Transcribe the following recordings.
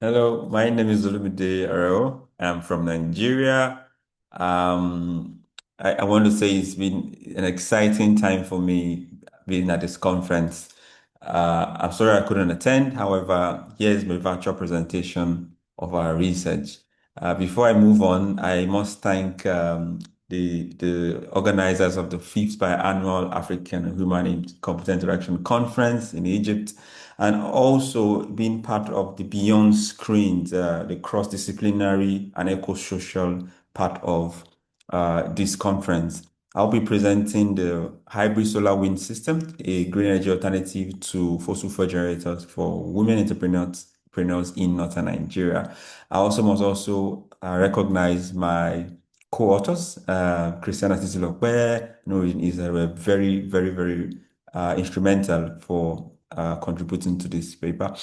Hello, my name is Olumide Arao. I'm from Nigeria. Um, I want to say it's been an exciting time for me being at this conference. I'm sorry I couldn't attend. However, here's my virtual presentation of our research. Before I move on, I must thank the organizers of the fifth biannual African Human Computer Interaction Conference in Egypt, and also being part of the Beyond Screens, the cross-disciplinary and eco-social part of this conference. I'll be presenting the hybrid solar wind system, a green energy alternative to fossil fuel generators for women entrepreneurs in northern Nigeria. I also must also recognize my co-authors, Christiana Titilope, Noreen Israel, were very, very, very instrumental for contributing to this paper.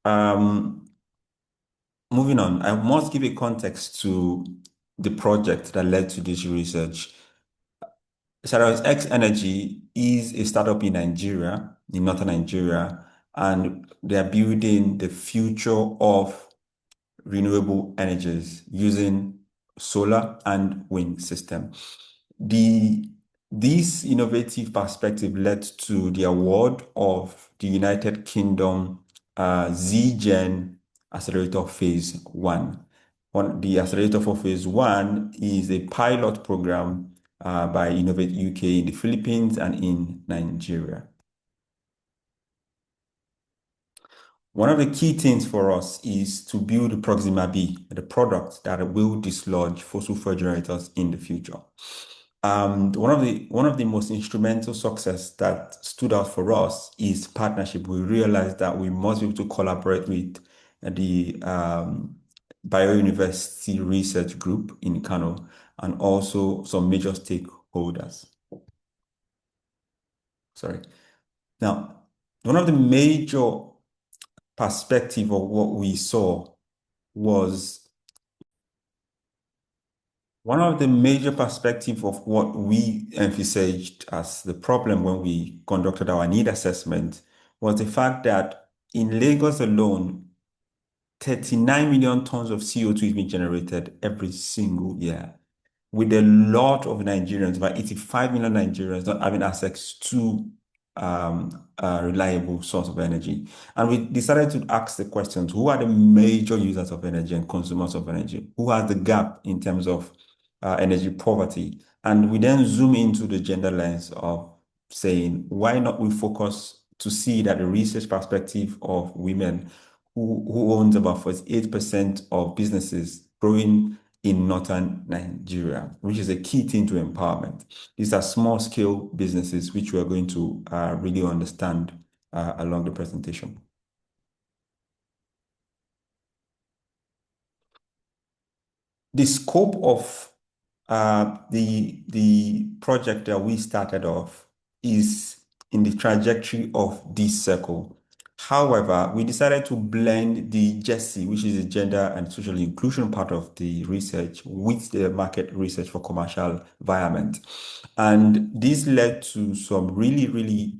Um, Moving on, I must give a context to the project that led to this research. Sirius X Energy is a startup in Nigeria, in northern Nigeria, and they are building the future of renewable energies using solar and wind system. The This innovative perspective led to the award of the United Kingdom Z-Gen Accelerator Phase 1. The accelerator for Phase 1 is a pilot program by Innovate UK in the Philippines and in Nigeria. One of the key things for us is to build Proxima B, the product that will dislodge fossil fuel generators in the future. One of the most instrumental success that stood out for us is partnership. We realized that we must be able to collaborate with the Biouniversity Research Group in Kano and also some major stakeholders. Sorry. Now, one of the major perspective of what we saw was one of the major perspective of what we emphasized as the problem when we conducted our need assessment was the fact that in Lagos alone, 39 million tons of CO2 is being generated every single year, with a lot of Nigerians, about 85 million Nigerians, not having access to a reliable source of energy. And we decided to ask the questions, who are the major users of energy and consumers of energy? Who has the gap in terms of energy poverty? And we then zoom into the gender lens of saying, why not we focus to see that the research perspective of women who owns about 48% of businesses growing in northern Nigeria, which is a key thing to empowerment. These are small scale businesses, which we are going to really understand along the presentation. The scope of the project that we started off is in the trajectory of this circle. However, we decided to blend the GESI, which is the gender and social inclusion part of the research, with the market research for commercial environment. And this led to some really, really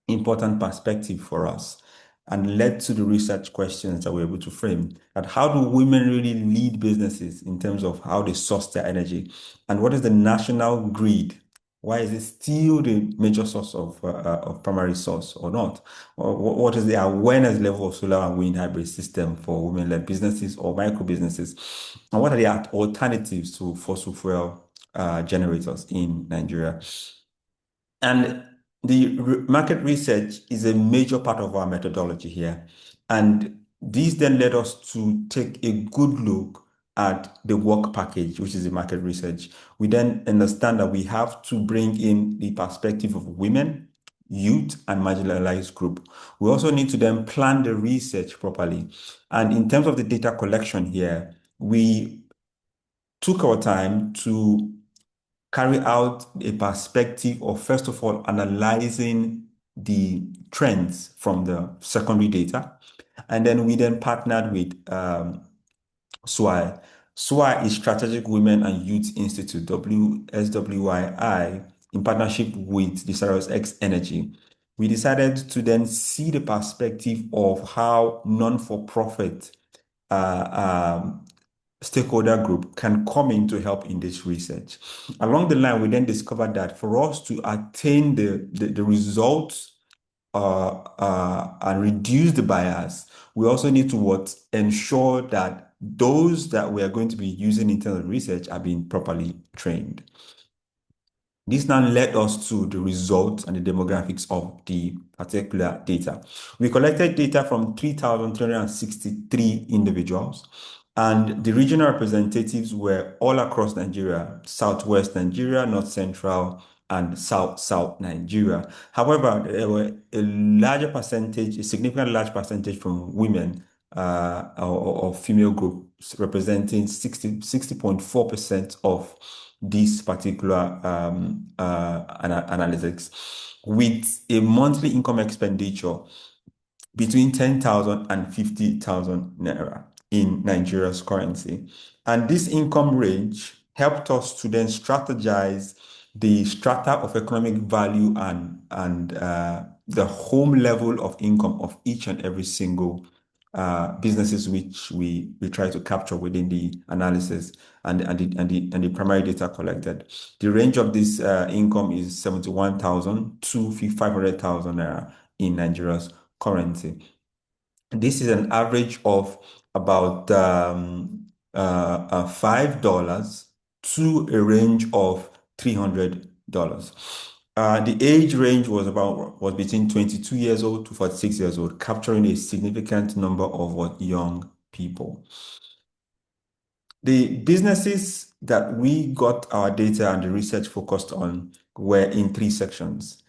important perspective for us and led to the research questions that we're able to frame. That how do women really lead businesses in terms of how they source their energy? And what is the national grid? Why is it still the major source of primary source or not? Or what is the awareness level of solar and wind hybrid system for women-led businesses or micro businesses? And what are the alternatives to fossil fuel generators in Nigeria? And the market research is a major part of our methodology here. And this then led us to take a good look at the work package, which is the market research. We then understand that we have to bring in the perspective of women, youth, and marginalized group. We also need to then plan the research properly. And in terms of the data collection here, we took our time to carry out a perspective of, first of all, analyzing the trends from the secondary data. And then we then partnered with SWI. SWI is Strategic Women and Youth Institute, WSWII, in partnership with the Sirius X Energy. We decided to then see the perspective of how non-for-profit stakeholder group can come in to help in this research. Along the line, we then discovered that for us to attain the results and reduce the bias, we also need to what ensure that those that we are going to be using internal research are being properly trained. This now led us to the results and the demographics of the particular data. We collected data from 3,363 individuals, and the regional representatives were all across Nigeria, Southwest Nigeria, North Central, and South Nigeria. However, there were a larger percentage, a significant large percentage from women or female groups representing 60.4% of this particular analytics, with a monthly income expenditure between 10,000 and 50,000 naira in Nigeria's currency. And this income range helped us to then strategize the strata of economic value and the home level of income of each and every single businesses which we try to capture within the analysis and the primary data collected. The range of this income is 71,000 to 500,000 naira in Nigeria's currency. This is an average of about $5 to a range of $300. The age range was between 22 years old to 46 years old, capturing a significant number of young people. The businesses that we got our data and the research focused on were in three sections: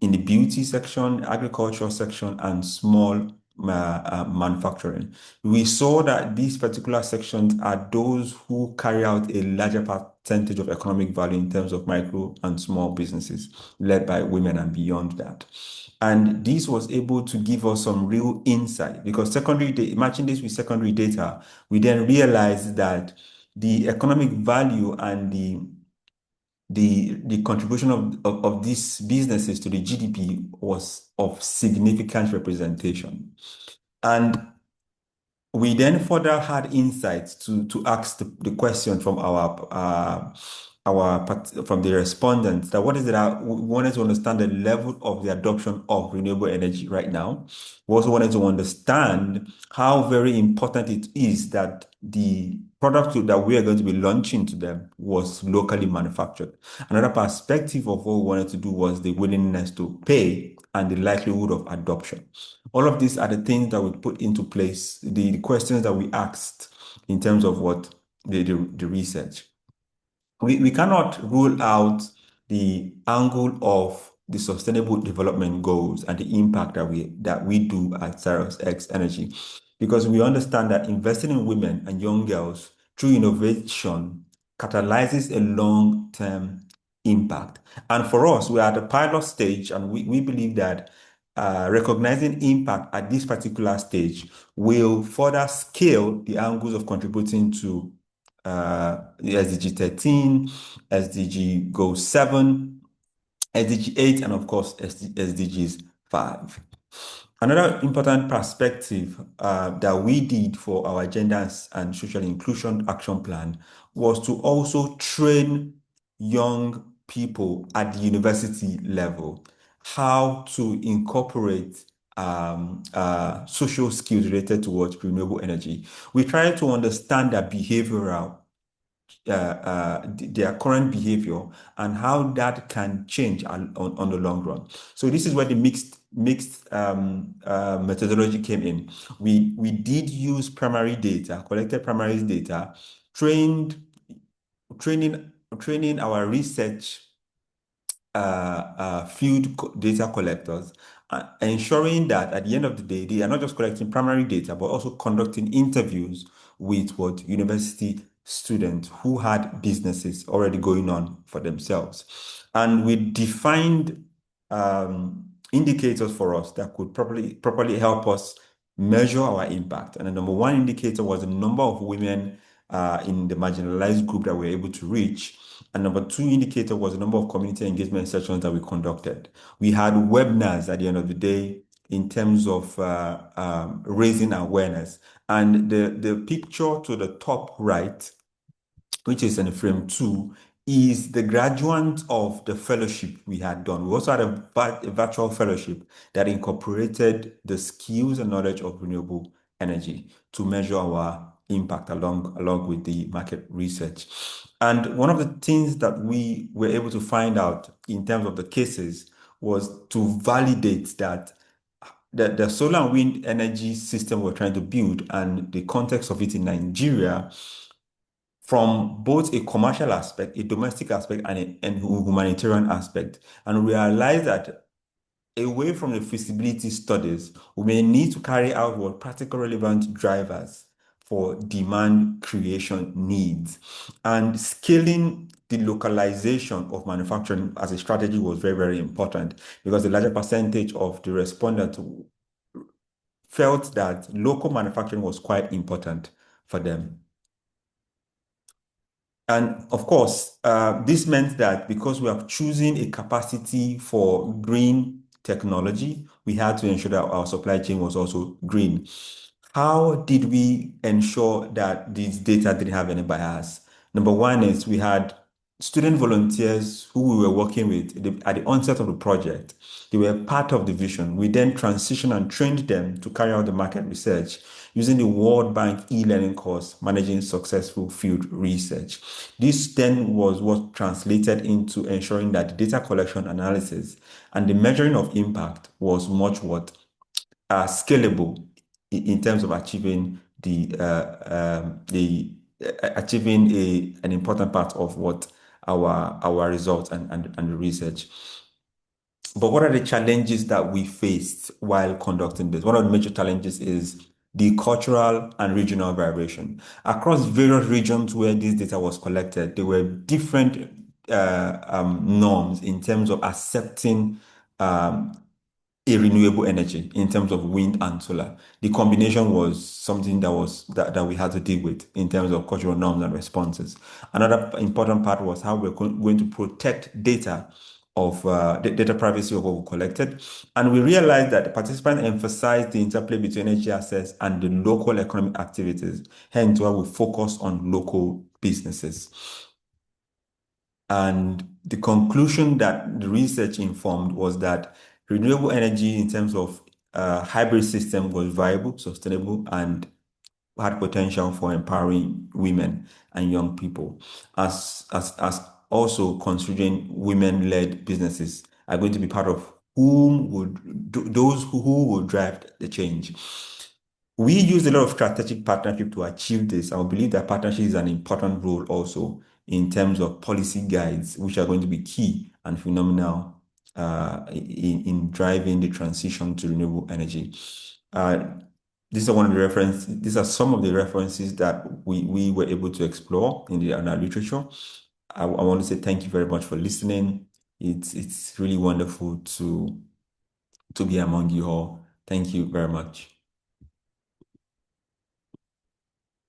in the beauty section, agriculture section, and small manufacturing. We saw that these particular sections are those who carry out a larger percentage of economic value in terms of micro and small businesses led by women and beyond that. And this was able to give us some real insight, because matching this with secondary data, we then realized that the economic value and the contribution of these businesses to the GDP was of significant representation. And we then further had insights to ask the question from from the respondents, that what is it that we wanted to understand the level of the adoption of renewable energy right now. We also wanted to understand how very important it is that the product that we are going to be launching to them was locally manufactured. Another perspective of what we wanted to do was the willingness to pay and the likelihood of adoption. All of these are the things that we put into place, the questions that we asked in terms of what the research. We cannot rule out the angle of the sustainable development goals and the impact that we do at Sirius X Energy, because we understand that investing in women and young girls through innovation catalyzes a long-term impact. And for us, we are at the pilot stage, and we believe that recognizing impact at this particular stage will further scale the angles of contributing to the SDG 13, SDG Goal 7, SDG 8, and of course, SDGs 5. Another important perspective that we did for our Gender and Social Inclusion Action Plan was to also train young people at the university level how to incorporate social skills related towards renewable energy. We try to understand their behavioral their current behavior and how that can change on the long run. So this is where the mixed methodology came in. We did use primary data, collected primary data, training our research field data collectors, ensuring that at the end of the day, they are not just collecting primary data, but also conducting interviews with university students who had businesses already going on for themselves. And we defined indicators for us that could properly help us measure our impact. And the number one indicator was the number of women in the marginalized group that we were able to reach. And number two indicator was the number of community engagement sessions that we conducted. We had webinars at the end of the day in terms of raising awareness. And the picture to the top right, which is in frame two, is the graduate of the fellowship we had done. We also had a virtual fellowship that incorporated the skills and knowledge of renewable energy to measure our impact along with the market research. And one of the things that we were able to find out in terms of the cases was to validate that the solar and wind energy system we're trying to build and the context of it in Nigeria from both a commercial aspect, a domestic aspect, and humanitarian aspect, and realize that away from the feasibility studies, we may need to carry out what practical relevant drivers for demand creation needs. And scaling the localization of manufacturing as a strategy was very, very important because the larger percentage of the respondents felt that local manufacturing was quite important for them. And of course, this meant that because we are choosing a capacity for green technology, we had to ensure that our supply chain was also green. How did we ensure that this data didn't have any bias? Number one is we had student volunteers who we were working with at the onset of the project. They were part of the vision. We then transitioned and trained them to carry out the market research using the World Bank e-learning course, Managing Successful Field Research. This then was what translated into ensuring that data collection analysis and the measuring of impact was much what scalable in terms of achieving the achieving an important part of what our results and the research. But what are the challenges that we faced while conducting this? One of the major challenges is the cultural and regional variation. Across various regions where this data was collected, there were different norms in terms of accepting um, a renewable energy in terms of wind and solar. The combination was something that we had to deal with in terms of cultural norms and responses. Another important part was how we're going to protect data of the data privacy of what we collected. And we realized that the participants emphasized the interplay between energy access and the local economic activities, hence why we focus on local businesses. And the conclusion that the research informed was that renewable energy in terms of hybrid system was viable, sustainable, and had potential for empowering women and young people, as also considering women-led businesses are going to be part of whom would those who will drive the change. We use a lot of strategic partnership to achieve this. I believe that partnership is an important role also in terms of policy guides, which are going to be key and phenomenal in driving the transition to renewable energy. Uh, these are some of the references that we were able to explore in our literature. I want to say thank you very much for listening. It's really wonderful to be among you all. Thank you very much.